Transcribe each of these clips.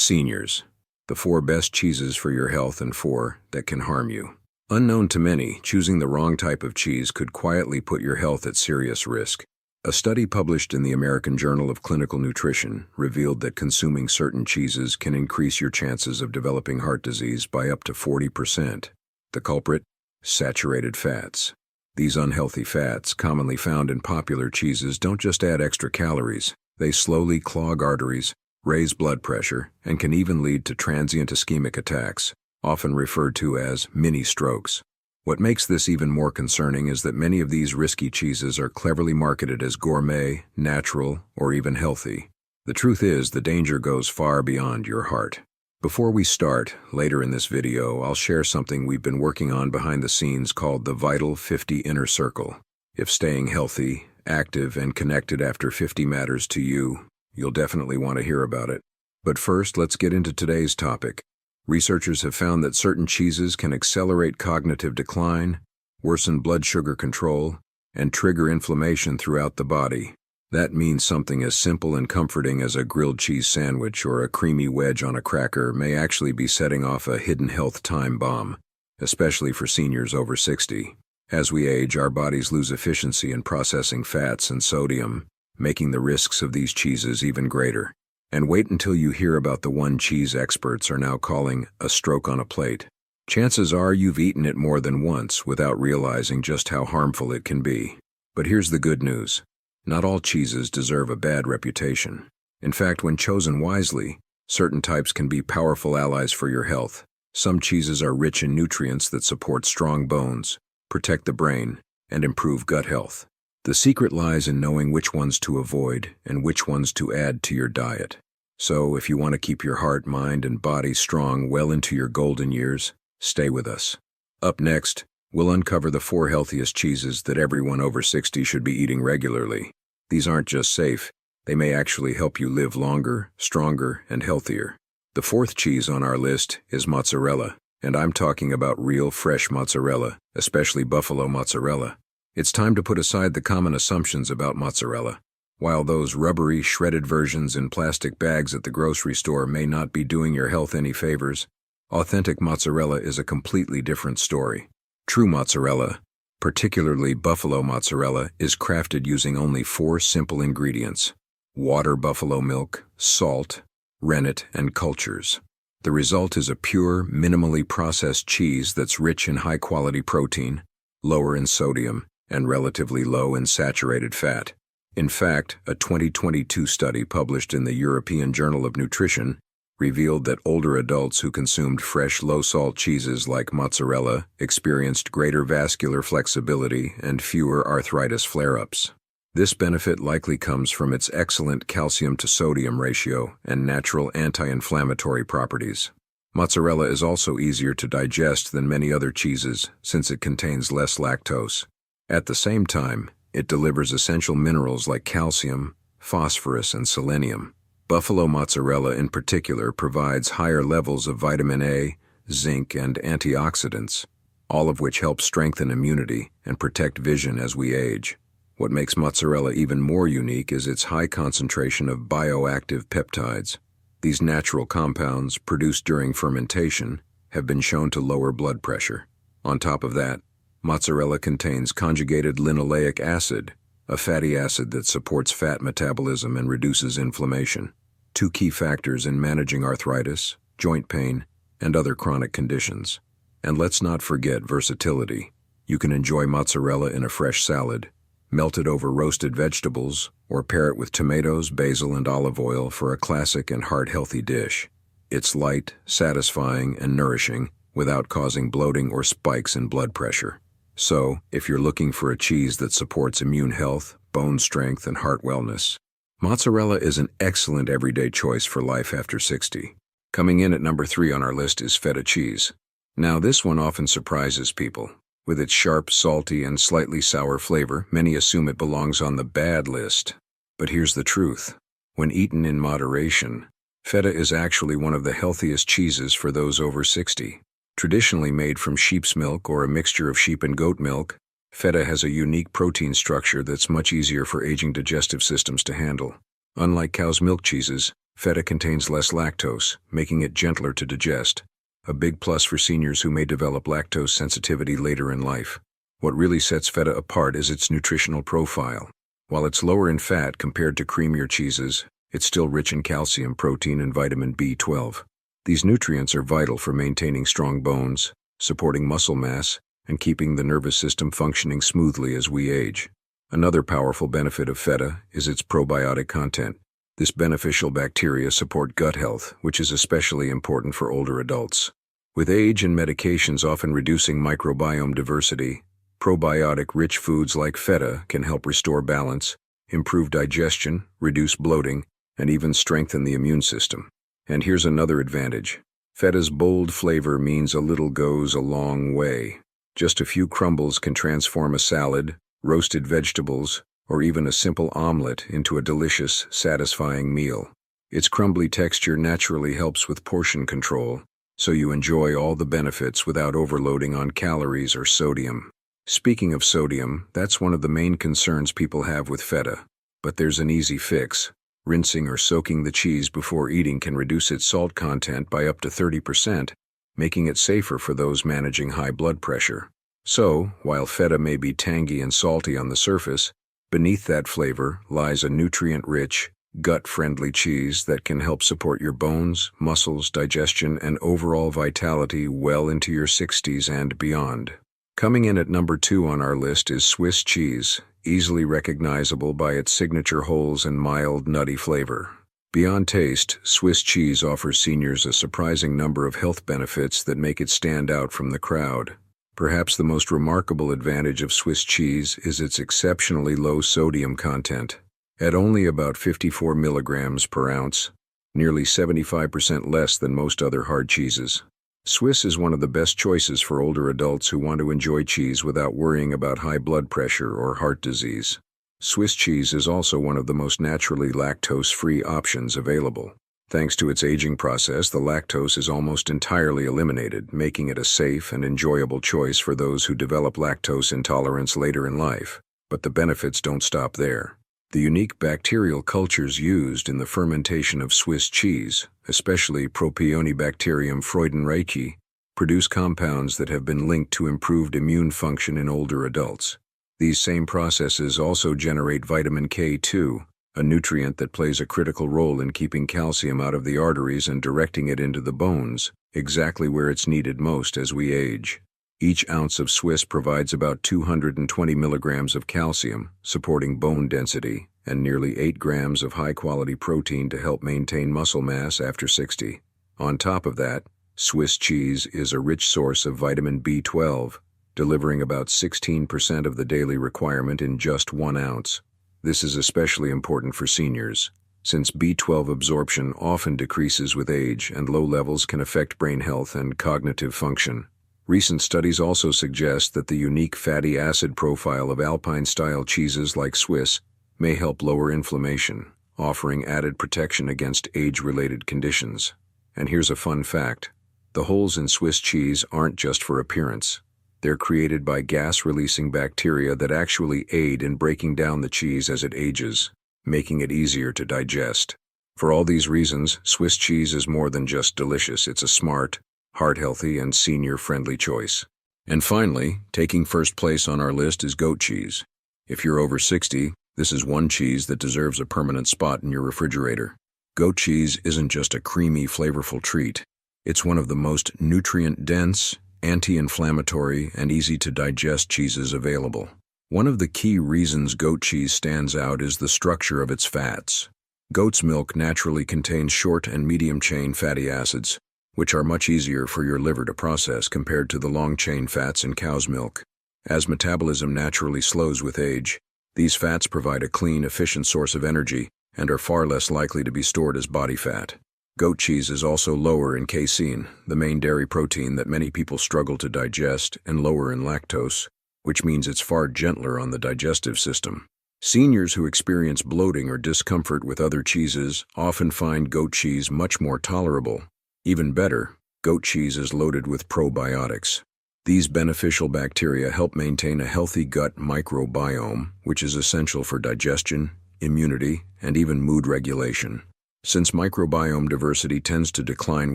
Seniors. The 4 best cheeses for your health and 4 that can harm you. Unknown to many, choosing the wrong type of cheese could quietly put your health at serious risk. A study published in the American Journal of Clinical Nutrition revealed that consuming certain cheeses can increase your chances of developing heart disease by up to 40%. The culprit? Saturated fats. These unhealthy fats, commonly found in popular cheeses, don't just add extra calories. They slowly clog arteries, raise blood pressure, and can even lead to transient ischemic attacks, often referred to as mini-strokes. What makes this even more concerning is that many of these risky cheeses are cleverly marketed as gourmet, natural, or even healthy. The truth is, the danger goes far beyond your heart. Before we start, later in this video, I'll share something we've been working on behind the scenes called the Vital 50 Inner Circle. If staying healthy, active, and connected after 50 matters to you, you'll definitely want to hear about it. But first, let's get into today's topic. Researchers have found that certain cheeses can accelerate cognitive decline, worsen blood sugar control, and trigger inflammation throughout the body. That means something as simple and comforting as a grilled cheese sandwich or a creamy wedge on a cracker may actually be setting off a hidden health time bomb, especially for seniors over 60. As we age, our bodies lose efficiency in processing fats and sodium, making the risks of these cheeses even greater. And wait until you hear about the one cheese experts are now calling a stroke on a plate. Chances are you've eaten it more than once without realizing just how harmful it can be. But here's the good news. Not all cheeses deserve a bad reputation. In fact, when chosen wisely, certain types can be powerful allies for your health. Some cheeses are rich in nutrients that support strong bones, protect the brain, and improve gut health. The secret lies in knowing which ones to avoid and which ones to add to your diet. So, if you want to keep your heart, mind, and body strong well into your golden years, stay with us. Up next, we'll uncover the 4 healthiest cheeses that everyone over 60 should be eating regularly. These aren't just safe, they may actually help you live longer, stronger, and healthier. The 4th cheese on our list is mozzarella, and I'm talking about real fresh mozzarella, especially buffalo mozzarella. It's time to put aside the common assumptions about mozzarella. While those rubbery, shredded versions in plastic bags at the grocery store may not be doing your health any favors, authentic mozzarella is a completely different story. True mozzarella, particularly buffalo mozzarella, is crafted using only 4 simple ingredients: water, buffalo milk, salt, rennet, and cultures. The result is a pure, minimally processed cheese that's rich in high-quality protein, lower in sodium, and relatively low in saturated fat. In fact, a 2022 study published in the European Journal of Nutrition revealed that older adults who consumed fresh, low-salt cheeses like mozzarella experienced greater vascular flexibility and fewer arthritis flare-ups. This benefit likely comes from its excellent calcium-to-sodium ratio and natural anti-inflammatory properties. Mozzarella is also easier to digest than many other cheeses since it contains less lactose. At the same time, it delivers essential minerals like calcium, phosphorus, and selenium. Buffalo mozzarella in particular provides higher levels of vitamin A, zinc, and antioxidants, all of which help strengthen immunity and protect vision as we age. What makes mozzarella even more unique is its high concentration of bioactive peptides. These natural compounds, produced during fermentation, have been shown to lower blood pressure. On top of that, mozzarella contains conjugated linoleic acid, a fatty acid that supports fat metabolism and reduces inflammation, 2 key factors in managing arthritis, joint pain, and other chronic conditions. And let's not forget versatility. You can enjoy mozzarella in a fresh salad, melt it over roasted vegetables, or pair it with tomatoes, basil, and olive oil for a classic and heart-healthy dish. It's light, satisfying, and nourishing without causing bloating or spikes in blood pressure. So, if you're looking for a cheese that supports immune health, bone strength, and heart wellness, mozzarella is an excellent everyday choice for life after 60. Coming in at number 3 on our list is feta cheese. Now, this one often surprises people. With its sharp, salty, and slightly sour flavor, many assume it belongs on the bad list. But here's the truth. When eaten in moderation, feta is actually one of the healthiest cheeses for those over 60. Traditionally made from sheep's milk or a mixture of sheep and goat milk, feta has a unique protein structure that's much easier for aging digestive systems to handle. Unlike cow's milk cheeses, Feta contains less lactose, making it gentler to digest, a big plus for seniors who may develop lactose sensitivity later in life. What really sets feta apart is its nutritional profile. While it's lower in fat compared to creamier cheeses, it's still rich in calcium, protein, and vitamin B12. These nutrients are vital for maintaining strong bones, supporting muscle mass, and keeping the nervous system functioning smoothly as we age. Another powerful benefit of feta is its probiotic content. This beneficial bacteria support gut health, which is especially important for older adults. With age and medications often reducing microbiome diversity, probiotic-rich foods like feta can help restore balance, improve digestion, reduce bloating, and even strengthen the immune system. And here's another advantage. Feta's bold flavor means a little goes a long way. Just a few crumbles can transform a salad, roasted vegetables, or even a simple omelet into a delicious, satisfying meal. Its crumbly texture naturally helps with portion control, so you enjoy all the benefits without overloading on calories or sodium. Speaking of sodium, that's one of the main concerns people have with feta. But there's an easy fix. Rinsing or soaking the cheese before eating can reduce its salt content by up to 30%, making it safer for those managing high blood pressure. So, while feta may be tangy and salty on the surface, beneath that flavor lies a nutrient-rich, gut-friendly cheese that can help support your bones, muscles, digestion, and overall vitality well into your 60s and beyond. Coming in at number 2 on our list is Swiss cheese, easily recognizable by its signature holes and mild, nutty flavor. Beyond taste, Swiss cheese offers seniors a surprising number of health benefits that make it stand out from the crowd. Perhaps the most remarkable advantage of Swiss cheese is its exceptionally low sodium content. At only about 54 milligrams per ounce, nearly 75% less than most other hard cheeses. Swiss is one of the best choices for older adults who want to enjoy cheese without worrying about high blood pressure or heart disease. Swiss cheese is also one of the most naturally lactose-free options available. Thanks to its aging process, the lactose is almost entirely eliminated, making it a safe and enjoyable choice for those who develop lactose intolerance later in life. But the benefits don't stop there. The unique bacterial cultures used in the fermentation of Swiss cheese, especially Propionibacterium freudenreichi, produce compounds that have been linked to improved immune function in older adults. These same processes also generate vitamin K2, a nutrient that plays a critical role in keeping calcium out of the arteries and directing it into the bones, exactly where it's needed most as we age. Each ounce of Swiss provides about 220 milligrams of calcium, supporting bone density, and nearly 8 grams of high-quality protein to help maintain muscle mass after 60. On top of that, Swiss cheese is a rich source of vitamin B12, delivering about 16% of the daily requirement in just 1 ounce. This is especially important for seniors, since B12 absorption often decreases with age and low levels can affect brain health and cognitive function. Recent studies also suggest that the unique fatty acid profile of Alpine-style cheeses like Swiss may help lower inflammation, offering added protection against age-related conditions. And here's a fun fact. The holes in Swiss cheese aren't just for appearance. They're created by gas-releasing bacteria that actually aid in breaking down the cheese as it ages, making it easier to digest. For all these reasons, Swiss cheese is more than just delicious. It's a smart, heart-healthy, and senior-friendly choice. And finally, taking first place on our list is goat cheese. If you're over 60, this is one cheese that deserves a permanent spot in your refrigerator. Goat cheese isn't just a creamy, flavorful treat. It's one of the most nutrient-dense, anti-inflammatory, and easy-to-digest cheeses available. One of the key reasons goat cheese stands out is the structure of its fats. Goat's milk naturally contains short and medium-chain fatty acids, which are much easier for your liver to process compared to the long-chain fats in cow's milk. As metabolism naturally slows with age, these fats provide a clean, efficient source of energy and are far less likely to be stored as body fat. Goat cheese is also lower in casein, the main dairy protein that many people struggle to digest, and lower in lactose, which means it's far gentler on the digestive system. Seniors who experience bloating or discomfort with other cheeses often find goat cheese much more tolerable. Even better, goat cheese is loaded with probiotics. These beneficial bacteria help maintain a healthy gut microbiome, which is essential for digestion, immunity, and even mood regulation. Since microbiome diversity tends to decline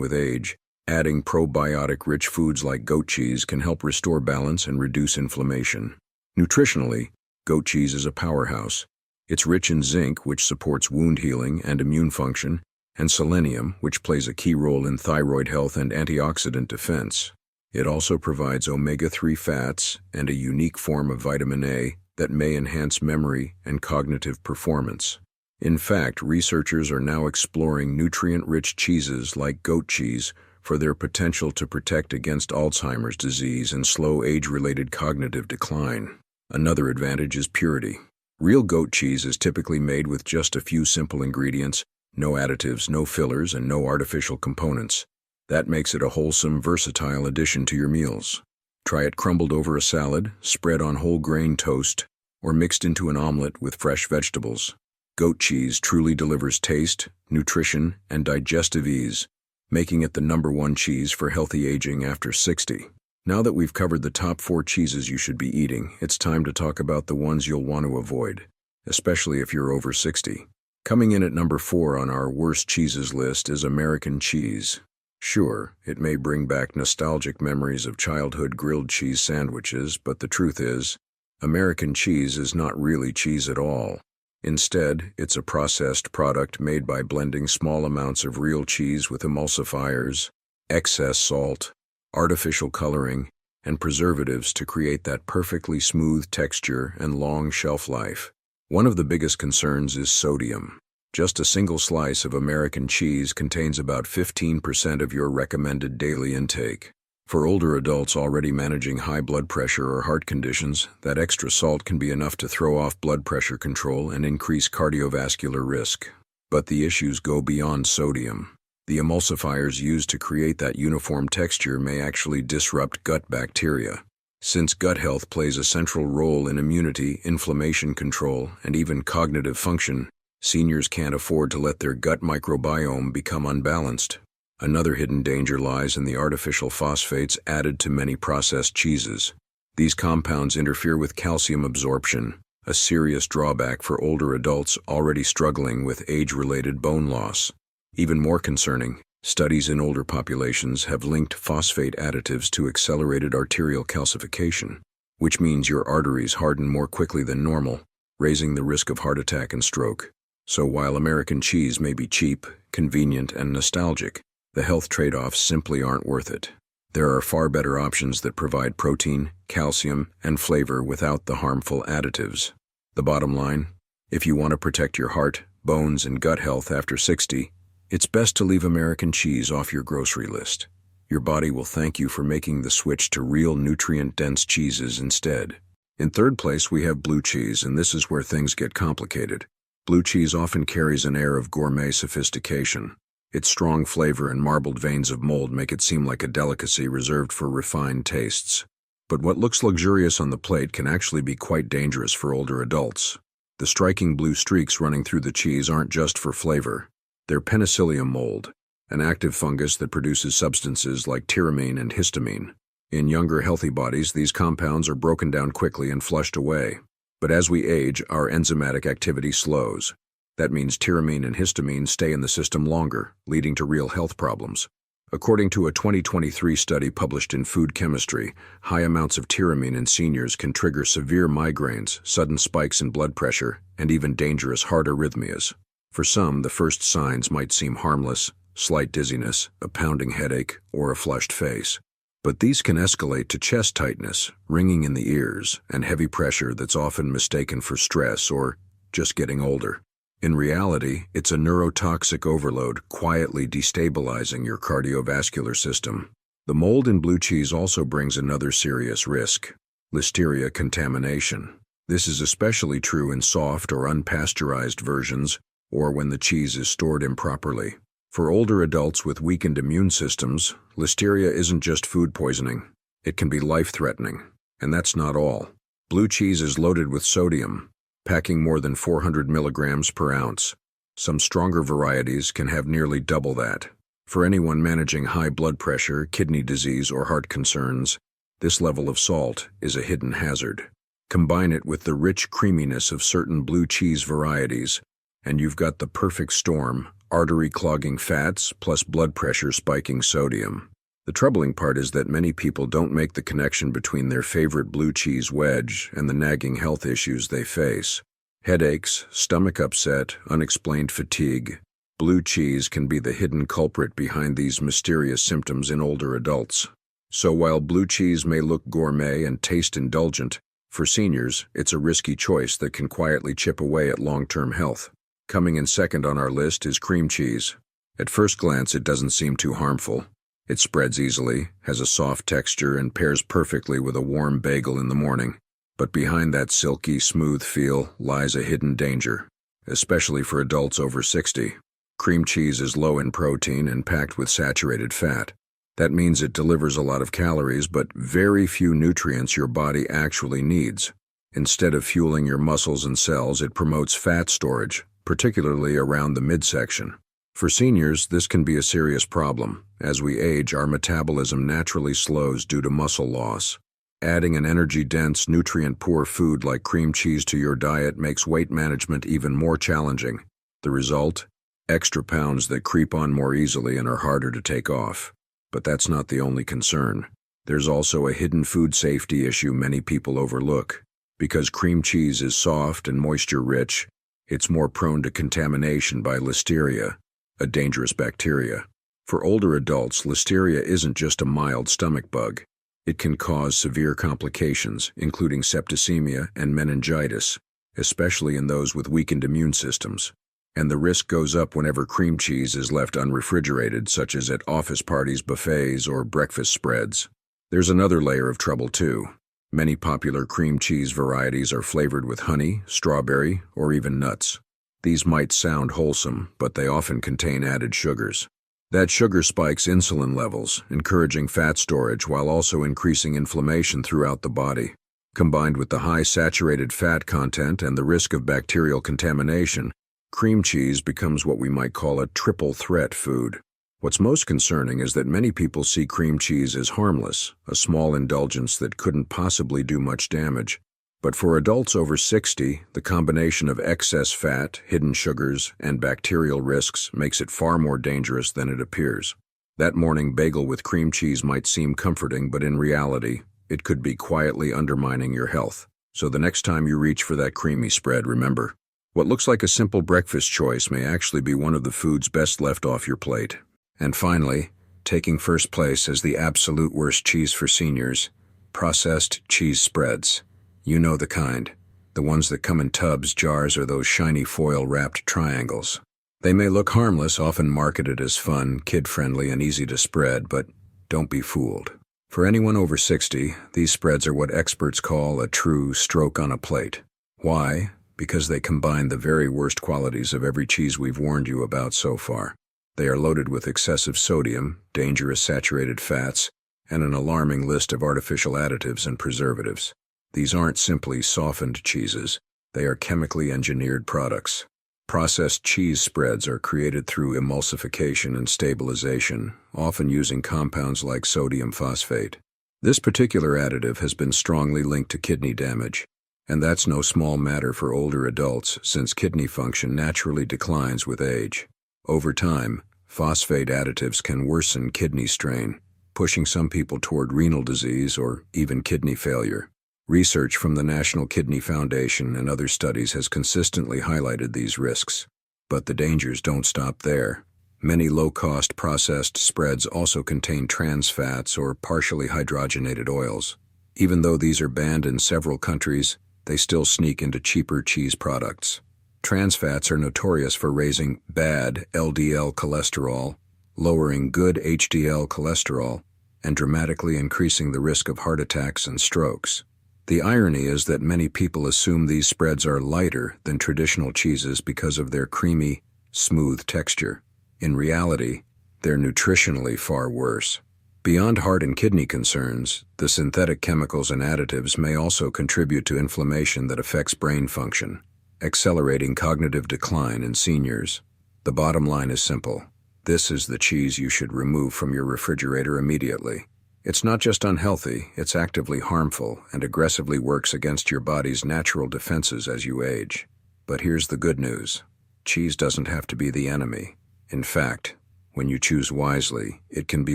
with age, adding probiotic-rich foods like goat cheese can help restore balance and reduce inflammation. Nutritionally, goat cheese is a powerhouse. It's rich in zinc, which supports wound healing and immune function, and selenium, which plays a key role in thyroid health and antioxidant defense. It also provides omega-3 fats and a unique form of vitamin A that may enhance memory and cognitive performance. In fact, researchers are now exploring nutrient-rich cheeses like goat cheese for their potential to protect against Alzheimer's disease and slow age-related cognitive decline. Another advantage is purity. Real goat cheese is typically made with just a few simple ingredients, no additives, no fillers, and no artificial components. That makes it a wholesome, versatile addition to your meals. Try it crumbled over a salad, spread on whole grain toast, or mixed into an omelet with fresh vegetables. Goat cheese truly delivers taste, nutrition, and digestive ease, making it the #1 cheese for healthy aging after 60. Now that we've covered the top 4 cheeses you should be eating, it's time to talk about the ones you'll want to avoid, especially if you're over 60. Coming in at number 4 on our worst cheeses list is American cheese. Sure, it may bring back nostalgic memories of childhood grilled cheese sandwiches, but the truth is, American cheese is not really cheese at all. Instead, it's a processed product made by blending small amounts of real cheese with emulsifiers, excess salt, artificial coloring, and preservatives to create that perfectly smooth texture and long shelf life. One of the biggest concerns is sodium. Just a single slice of American cheese contains about 15% of your recommended daily intake. For older adults already managing high blood pressure or heart conditions, that extra salt can be enough to throw off blood pressure control and increase cardiovascular risk. But the issues go beyond sodium. The emulsifiers used to create that uniform texture may actually disrupt gut bacteria. Since gut health plays a central role in immunity, inflammation control, and even cognitive function, seniors can't afford to let their gut microbiome become unbalanced. Another hidden danger lies in the artificial phosphates added to many processed cheeses. These compounds interfere with calcium absorption, a serious drawback for older adults already struggling with age-related bone loss. Even more concerning, studies in older populations have linked phosphate additives to accelerated arterial calcification, which means your arteries harden more quickly than normal, raising the risk of heart attack and stroke. So while American cheese may be cheap, convenient, and nostalgic, the health trade-offs simply aren't worth it. There are far better options that provide protein, calcium, and flavor without the harmful additives. The bottom line, if you want to protect your heart, bones, and gut health after 60, it's best to leave American cheese off your grocery list. Your body will thank you for making the switch to real nutrient-dense cheeses instead. In third place, we have blue cheese, and this is where things get complicated. Blue cheese often carries an air of gourmet sophistication. Its strong flavor and marbled veins of mold make it seem like a delicacy reserved for refined tastes. But what looks luxurious on the plate can actually be quite dangerous for older adults. The striking blue streaks running through the cheese aren't just for flavor. They're penicillium mold, an active fungus that produces substances like tyramine and histamine. In younger, healthy bodies, these compounds are broken down quickly and flushed away. But as we age, our enzymatic activity slows. That means tyramine and histamine stay in the system longer, leading to real health problems. According to a 2023 study published in Food Chemistry, high amounts of tyramine in seniors can trigger severe migraines, sudden spikes in blood pressure, and even dangerous heart arrhythmias. For some, the first signs might seem harmless, slight dizziness, a pounding headache, or a flushed face. But these can escalate to chest tightness, ringing in the ears, and heavy pressure that's often mistaken for stress or just getting older. In reality, it's a neurotoxic overload quietly destabilizing your cardiovascular system. The mold in blue cheese also brings another serious risk: Listeria contamination. This is especially true in soft or unpasteurized versions, or when the cheese is stored improperly. For older adults with weakened immune systems, Listeria isn't just food poisoning. It can be life-threatening. And that's not all. Blue cheese is loaded with sodium, packing more than 400 milligrams per ounce. Some stronger varieties can have nearly double that. For anyone managing high blood pressure, kidney disease, or heart concerns, this level of salt is a hidden hazard. Combine it with the rich creaminess of certain blue cheese varieties, and you've got the perfect storm artery clogging fats, plus blood pressure spiking sodium. The troubling part is that many people don't make the connection between their favorite blue cheese wedge and the nagging health issues they face. Headaches, stomach upset, unexplained fatigue. Blue cheese can be the hidden culprit behind these mysterious symptoms in older adults. So while blue cheese may look gourmet and taste indulgent, for seniors, it's a risky choice that can quietly chip away at long-term health. Coming in second on our list is cream cheese. At first glance, it doesn't seem too harmful. It spreads easily, has a soft texture, and pairs perfectly with a warm bagel in the morning. But behind that silky, smooth feel lies a hidden danger, especially for adults over 60. Cream cheese is low in protein and packed with saturated fat. That means it delivers a lot of calories, but very few nutrients your body actually needs. Instead of fueling your muscles and cells, it promotes fat storage, particularly around the midsection. For seniors, this can be a serious problem. As we age, our metabolism naturally slows due to muscle loss. Adding an energy-dense, nutrient-poor food like cream cheese to your diet makes weight management even more challenging. The result? Extra pounds that creep on more easily and are harder to take off. But that's not the only concern. There's also a hidden food safety issue many people overlook. Because cream cheese is soft and moisture-rich, it's more prone to contamination by listeria, a dangerous bacteria. For older adults, listeria isn't just a mild stomach bug. It can cause severe complications, including septicemia and meningitis, especially in those with weakened immune systems. And the risk goes up whenever cream cheese is left unrefrigerated, such as at office parties, buffets, or breakfast spreads. There's another layer of trouble, too. Many popular cream cheese varieties are flavored with honey, strawberry, or even nuts. These might sound wholesome, but they often contain added sugars. That sugar spikes insulin levels, encouraging fat storage while also increasing inflammation throughout the body. Combined with the high saturated fat content and the risk of bacterial contamination, cream cheese becomes what we might call a triple threat food. What's most concerning is that many people see cream cheese as harmless, a small indulgence that couldn't possibly do much damage. But for adults over 60, the combination of excess fat, hidden sugars, and bacterial risks makes it far more dangerous than it appears. That morning bagel with cream cheese might seem comforting, but in reality, it could be quietly undermining your health. So the next time you reach for that creamy spread, remember, what looks like a simple breakfast choice may actually be one of the foods best left off your plate. And finally, taking first place as the absolute worst cheese for seniors, processed cheese spreads. You know the kind. The ones that come in tubs, jars, or those shiny foil-wrapped triangles. They may look harmless, often marketed as fun, kid-friendly, and easy to spread, but don't be fooled. For anyone over 60, these spreads are what experts call a true stroke on a plate. Why? Because they combine the very worst qualities of every cheese we've warned you about so far. They are loaded with excessive sodium, dangerous saturated fats, and an alarming list of artificial additives and preservatives. These aren't simply softened cheeses. They are chemically engineered products. Processed cheese spreads are created through emulsification and stabilization, often using compounds like sodium phosphate. This particular additive has been strongly linked to kidney damage. And that's no small matter for older adults, since kidney function naturally declines with age. Over time, phosphate additives can worsen kidney strain, pushing some people toward renal disease or even kidney failure. Research from the National Kidney Foundation and other studies has consistently highlighted these risks. But the dangers don't stop there. Many low-cost processed spreads also contain trans fats or partially hydrogenated oils. Even though these are banned in several countries, they still sneak into cheaper cheese products. Trans fats are notorious for raising bad LDL cholesterol, lowering good HDL cholesterol, and dramatically increasing the risk of heart attacks and strokes. The irony is that many people assume these spreads are lighter than traditional cheeses because of their creamy, smooth texture. In reality, they're nutritionally far worse. Beyond heart and kidney concerns, the synthetic chemicals and additives may also contribute to inflammation that affects brain function, accelerating cognitive decline in seniors. The bottom line is simple. This is the cheese you should remove from your refrigerator immediately. It's not just unhealthy, it's actively harmful and aggressively works against your body's natural defenses as you age. But here's the good news. Cheese doesn't have to be the enemy. In fact, when you choose wisely, it can be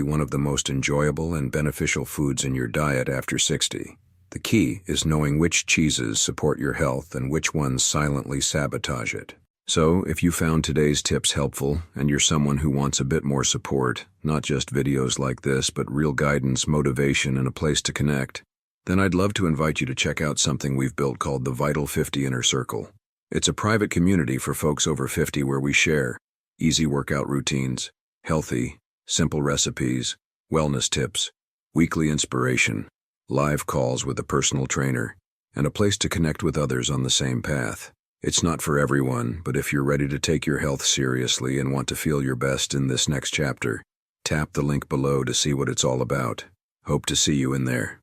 one of the most enjoyable and beneficial foods in your diet after 60. The key is knowing which cheeses support your health and which ones silently sabotage it. So, if you found today's tips helpful and you're someone who wants a bit more support, not just videos like this, but real guidance, motivation, and a place to connect, then I'd love to invite you to check out something we've built called the Vital 50 Inner Circle. It's a private community for folks over 50 where we share easy workout routines, healthy, simple recipes, wellness tips, weekly inspiration, live calls with a personal trainer, and a place to connect with others on the same path. It's not for everyone, but if you're ready to take your health seriously and want to feel your best in this next chapter, tap the link below to see what it's all about. Hope to see you in there.